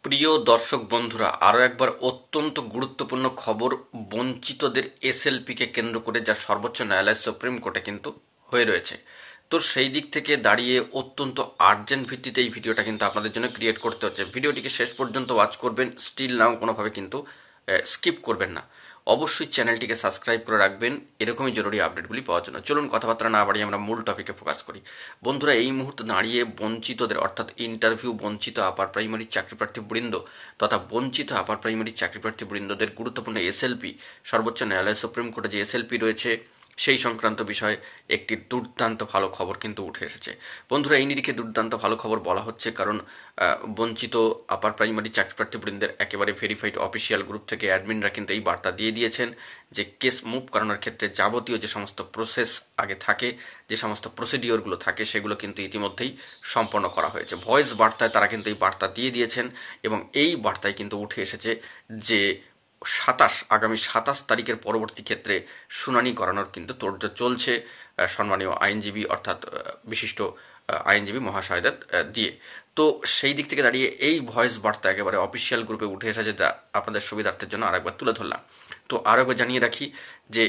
প্রিয় দর্শক বন্ধুরা, আরও একবার অত্যন্ত গুরুত্বপূর্ণ খবর বঞ্চিতদের এসএলপিকে কেন্দ্র করে, যা সর্বোচ্চ ন্যায়ালয় সুপ্রিম কোর্টে কিন্তু হয়ে রয়েছে। তো সেই দিক থেকে দাঁড়িয়ে অত্যন্ত আর্জেন্ট ভিত্তিতে এই ভিডিওটা কিন্তু আপনাদের জন্য ক্রিয়েট করতে হচ্ছে। ভিডিওটিকে শেষ পর্যন্ত ওয়াচ করবেন, স্টিল নাও কোনোভাবে কিন্তু স্কিপ করবেন না। অবশ্যই চ্যানেলটিকে সাবস্ক্রাইব করে রাখবেন এরকমই জরুরি আপডেটগুলি পাওয়ার জন্য। চলুন কথাবার্তা না বাড়িয়ে আমরা মূল টপিকে ফোকাস করি। বন্ধুরা, এই মুহূর্তে দাঁড়িয়ে বঞ্চিতদের অর্থাৎ ইন্টারভিউ বঞ্চিত আপার প্রাইমারি চাকরিপ্রার্থী বৃন্দ তথা বঞ্চিত আপার প্রাইমারি চাকরিপ্রার্থী বৃন্দদের গুরুত্বপূর্ণ এসএলপি, সর্বোচ্চ ন্যায়ালয় সুপ্রিম কোর্টে যে এসএলপি রয়েছে সেই সংক্রান্ত বিষয়ে একটি দুর্দান্ত ভালো খবর কিন্তু উঠে এসেছে। বন্ধুরা, এই নিরিখে দুর্দান্ত ভালো খবর বলা হচ্ছে কারণ বঞ্চিত আপার প্রাইমারি চাকরিপ্রার্থীবৃন্দের একেবারে ভেরিফাইড অফিসিয়াল গ্রুপ থেকে অ্যাডমিনরা কিন্তু এই বার্তা দিয়ে দিয়েছেন যে কেস মুভ করানোর ক্ষেত্রে যাবতীয় যে সমস্ত প্রসেস আগে থাকে, যে সমস্ত প্রসিডিওরগুলো থাকে, সেগুলো কিন্তু ইতিমধ্যেই সম্পন্ন করা হয়েছে। ভয়েস বার্তায় তারা কিন্তু এই বার্তা দিয়ে দিয়েছেন এবং এই বার্তায় কিন্তু উঠে এসেছে যে আগামী 27 তারিখের পরবর্তী ক্ষেত্রে শুনানি করানোর কিন্তু তোড়জোড় চলছে সম্মানীয় আইনজীবী অর্থাৎ বিশিষ্ট আইনজীবী মহাশয়দের দিয়ে। তো সেই দিক থেকে দাঁড়িয়ে এই ভয়েস বার্তা একেবারে অফিসিয়াল গ্রুপে উঠে এসেছে, যা আপনাদের সুবিধার্থের জন্য আরেকবার তুলে ধরলাম। তো আরও একবার জানিয়ে রাখি যে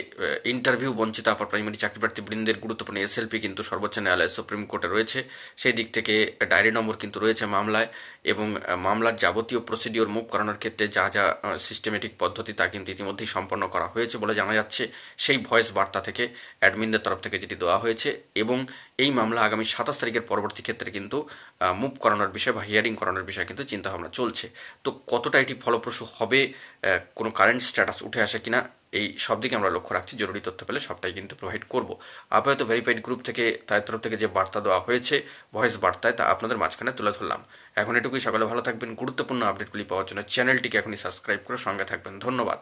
ইন্টারভিউ বঞ্চিত আপার প্রাইমারি চাকরিপ্রার্থী বৃন্দের গুরুত্বপূর্ণ এসএলপি কিন্তু সর্বোচ্চ ন্যায়ালয় সুপ্রিম কোর্টে রয়েছে। সেই দিক থেকে ডায়েরি নম্বর কিন্তু রয়েছে মামলায় এবং মামলার যাবতীয় প্রসিডিওর মুভ করানোর ক্ষেত্রে যা যা সিস্টেমেটিক পদ্ধতি তা কিন্তু ইতিমধ্যেই সম্পন্ন করা হয়েছে বলে জানা যাচ্ছে সেই ভয়েস বার্তা থেকে, অ্যাডমিনদের তরফ থেকে যেটি দেওয়া হয়েছে। এবং এই মামলা আগামী 27 তারিখের পরবর্তী ক্ষেত্রে কিন্তু মুভ করানোর বিষয় বা হিয়ারিং করানোর বিষয়ে কিন্তু চিন্তাভাবনা চলছে। তো কতটা এটি ফলপ্রসূ হবে, কোনো কারেন্ট স্ট্যাটাস উঠে আসে কিনা, এই সব দিকে আমরা লক্ষ্য রাখছি। জরুরি তথ্য পেলে সবটাই কিন্তু প্রোভাইড করব। আপাতত ভেরিফাইড গ্রুপ থেকে তাদের তরফ থেকে যে বার্তা দেওয়া হয়েছে ভয়েস বার্তায়, তা আপনাদের মাঝখানে তুলে ধরলাম। এখন এটুকুই, সকালে ভালো থাকবেন। গুরুত্বপূর্ণ আপডেটগুলি পাওয়ার জন্য চ্যানেলটিকে এখনই সাবস্ক্রাইব করে সঙ্গে থাকবেন। ধন্যবাদ।